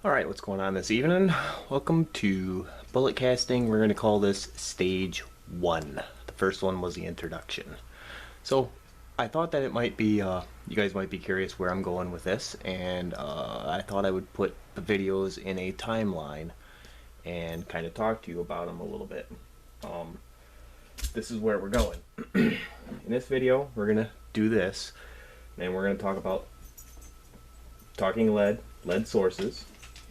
Alright, what's going on this evening? Welcome to bullet casting. We're going to call this stage 1. The first one was the introduction. So, I thought that it might be, you guys might be curious where I'm going with this, and I thought I would put the videos in a timeline and kind of talk to you about them a little bit. This is where we're going. In this video, we're going to do this, and we're going to talk about talking lead sources.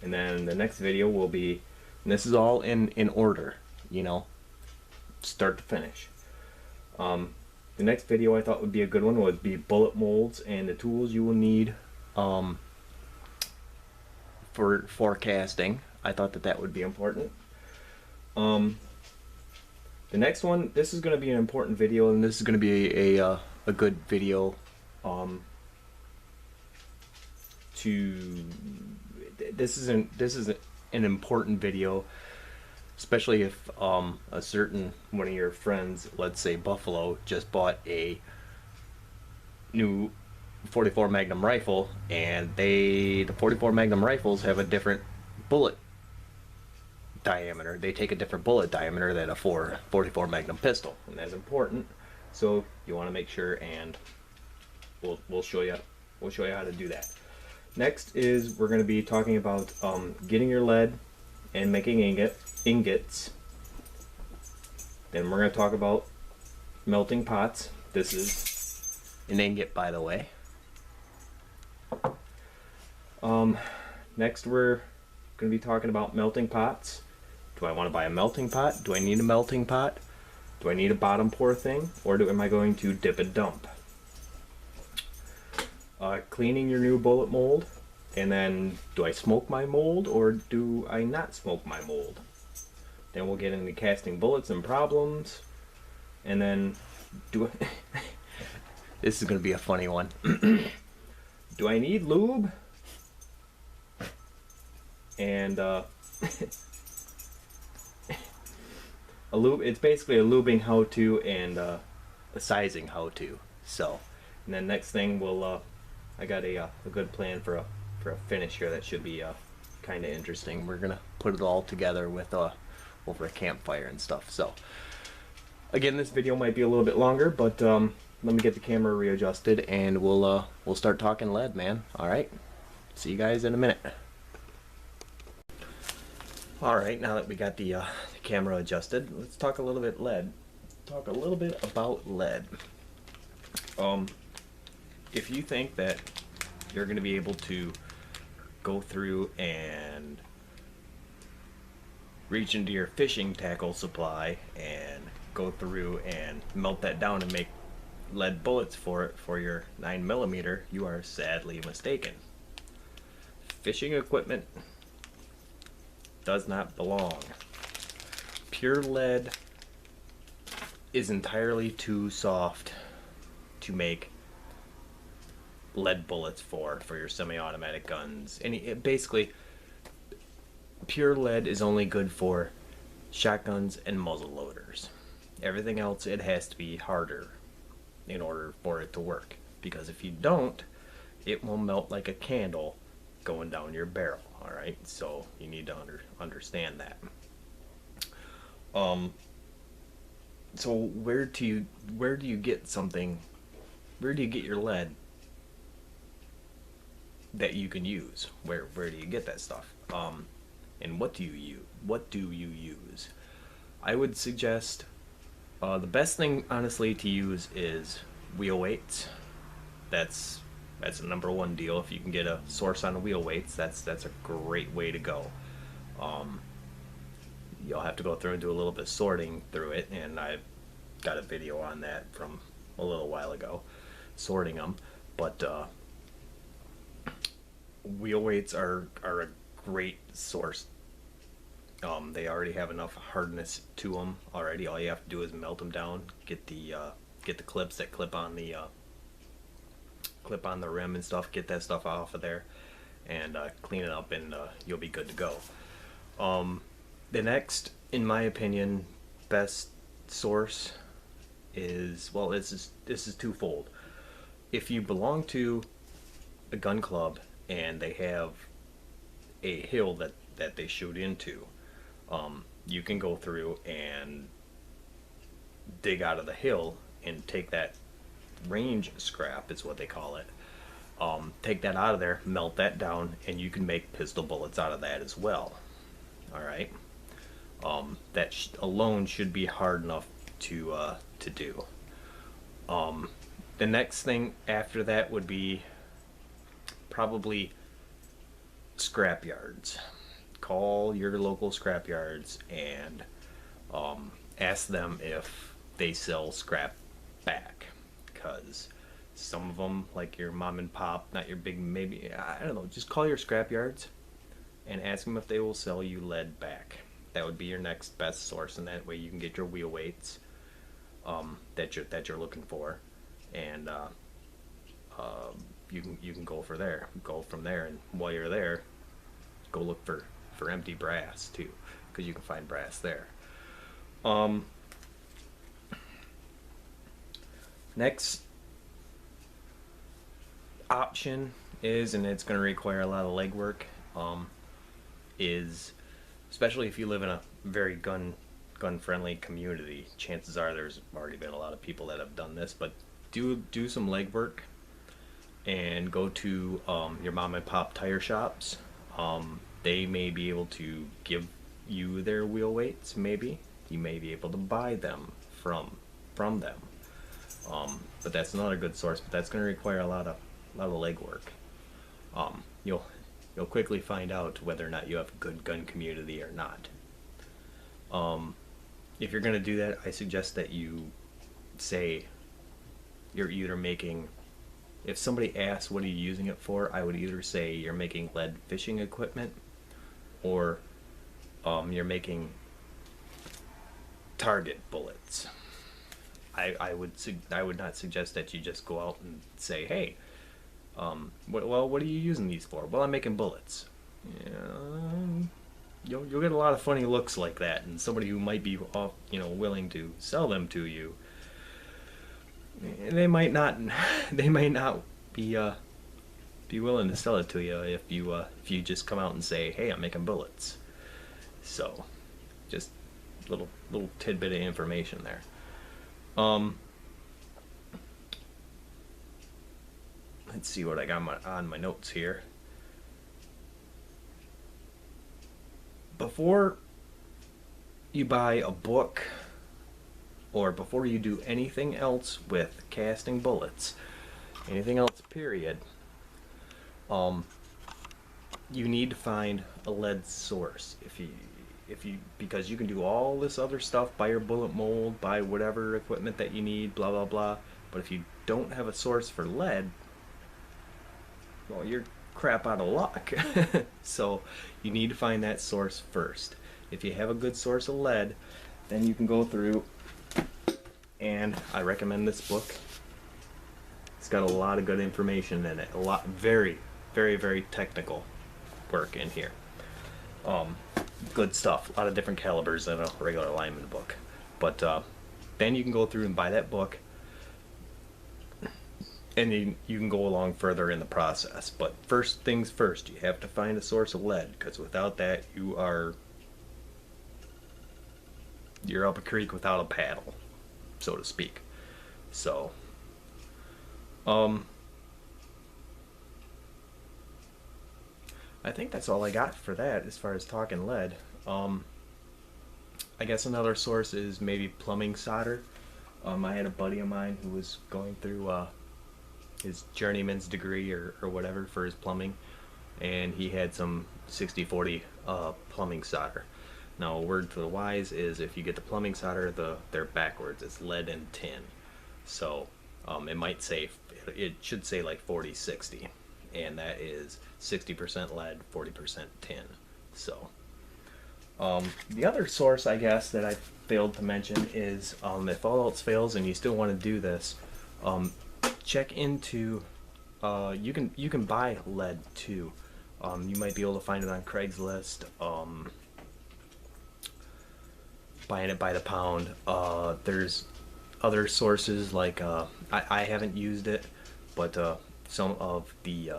And then the next video will be, and this is all in order, you know, start to finish. The next video I thought would be a good one would be bullet molds and the tools you will need for forecasting. I thought that would be important. The next one, this is going to be an important video, and this is going to be a good video this is an important video, especially if a certain one of your friends, let's say Buffalo, just bought a new 44 Magnum rifle, and the 44 Magnum rifles have a different bullet diameter. They take a different bullet diameter than a 44 Magnum pistol, and that's important. So you want to make sure, and we'll show you how to do that. Next is we're going to be talking about getting your lead and making ingots. Then we're going to talk about melting pots. This is an ingot, by the way. Next we're going to be talking about melting pots. Do I want to buy a melting pot? Do I need a melting pot? Do I need a bottom pour thing? Or am I going to dip and dump? Cleaning your new bullet mold, and then do I smoke my mold or do I not smoke my mold? Then we'll get into casting bullets and problems, and then this is going to be a funny one. Do I need lube? And a lube, it's basically a lubing how-to and a sizing how-to. So, and then next thing we'll I got a good plan for a finish here that should be kind of interesting. We're gonna put it all together with over a campfire and stuff. So again, this video might be a little bit longer, but let me get the camera readjusted and we'll start talking lead, man. All right, see you guys in a minute. All right, now that we got the camera adjusted, let's talk a little bit lead. Talk a little bit about lead. If you think that you're going to be able to go through and reach into your fishing tackle supply and go through and melt that down and make lead bullets for your 9mm, you are sadly mistaken. Fishing equipment does not belong. Pure lead is entirely too soft to make lead bullets for your semi-automatic guns. Basically, pure lead is only good for shotguns and muzzle loaders. Everything else, it has to be harder in order for it to work, because if you don't, it will melt like a candle going down your barrel. All right, so you need to understand that. So where do you get something? Where do you get your lead that you can use? Where do you get that stuff? And what do you use? I would suggest the best thing, honestly, to use is wheel weights. That's a number one deal. If you can get a source on wheel weights, that's a great way to go. You'll have to go through and do a little bit of sorting through it, and I've got a video on that from a little while ago, sorting them. But wheel weights are a great source. They already have enough hardness to them already. All you have to do is melt them down, get the clips that clip on the rim and stuff, get that stuff off of there, and clean it up, and you'll be good to go. The next, in my opinion, best source is, well, this is twofold. If you belong to a gun club and they have a hill that they shoot into, you can go through and dig out of the hill and take that range scrap, is what they call it. Take that out of there, melt that down, and you can make pistol bullets out of that as well. All right. That alone should be hard enough to do. The next thing after that would be probably scrap yards. Call your local scrap yards and ask them if they sell scrap back, because some of them, like your mom and pop, not your big, maybe, I don't know, just call your scrap yards and ask them if they will sell you lead back. That would be your next best source, and that way you can get your wheel weights that you're looking for, and you can go from there, and while you're there, go look for empty brass too, because you can find brass there. Next option is, and it's going to require a lot of legwork, is, especially if you live in a very gun friendly community, chances are there's already been a lot of people that have done this, but do some legwork and go to your mom and pop tire shops. They may be able to give you their wheel weights. Maybe you may be able to buy them from them. But that's another good source, but that's going to require a lot of legwork. You'll quickly find out whether or not you have a good gun community or not. If you're going to do that, I suggest that you say you're either making, if somebody asks what are you using it for, I would either say you're making lead fishing equipment, or you're making target bullets. I would not suggest that you just go out and say, hey, what are you using these for? Well, I'm making bullets. You'll get a lot of funny looks like that, and somebody who might be willing to sell them to you, they might not be willing to sell it to you if you just come out and say, hey, I'm making bullets. So just little tidbit of information there. Let's see what I got on my notes here. Before you buy a book, or before you do anything else with casting bullets, anything else period, you need to find a lead source. Because you can do all this other stuff, buy your bullet mold, buy whatever equipment that you need, blah blah blah, but if you don't have a source for lead, well, you're crap out of luck. So you need to find that source first. If you have a good source of lead, then you can go through, and I recommend this book. It's got a lot of good information in it, a lot, very very technical work in here. Good stuff, a lot of different calibers than a regular lineman book, but then you can go through and buy that book, and you can go along further in the process. But first things first, you have to find a source of lead, because without that you're up a creek without a paddle, so to speak. So I think that's all I got for that as far as talking lead. I guess another source is maybe plumbing solder. I had a buddy of mine who was going through his journeyman's degree or whatever for his plumbing, and he had some 60/40 plumbing solder. Now, a word to the wise is, if you get the plumbing solder, they're backwards. It's lead and tin. So it should say like 40/60, and that is 60% lead, 40% tin. So the other source, I guess, that I failed to mention is, if all else fails and you still want to do this, check into, you can buy lead too. You might be able to find it on Craigslist, buying it by the pound. There's other sources like, I haven't used it, but some of the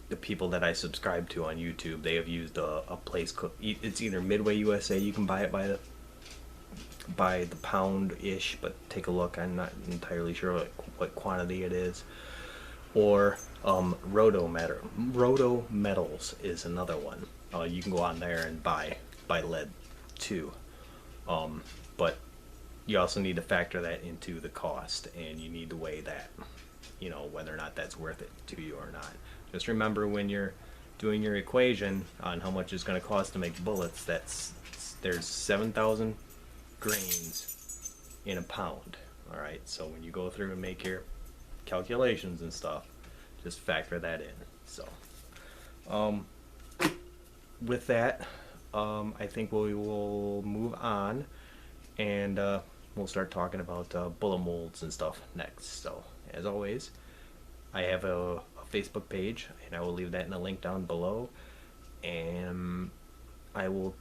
the people that I subscribe to on YouTube, they have used a place called, it's either Midway USA. You can buy it by the pound ish, but take a look. I'm not entirely sure what quantity it is. Or Roto Metals is another one. You can go on there and buy lead too. But you also need to factor that into the cost, and you need to weigh that, you know, whether or not that's worth it to you or not. Just remember, when you're doing your equation on how much it's going to cost to make bullets, there's 7,000 grains in a pound. All right, so when you go through and make your calculations and stuff, just factor that in. So with that, I think we will move on, and we'll start talking about bullet molds and stuff next. So as always, I have a Facebook page, and I will leave that in a link down below, and I will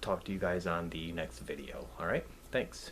talk to you guys on the next video. All right, thanks.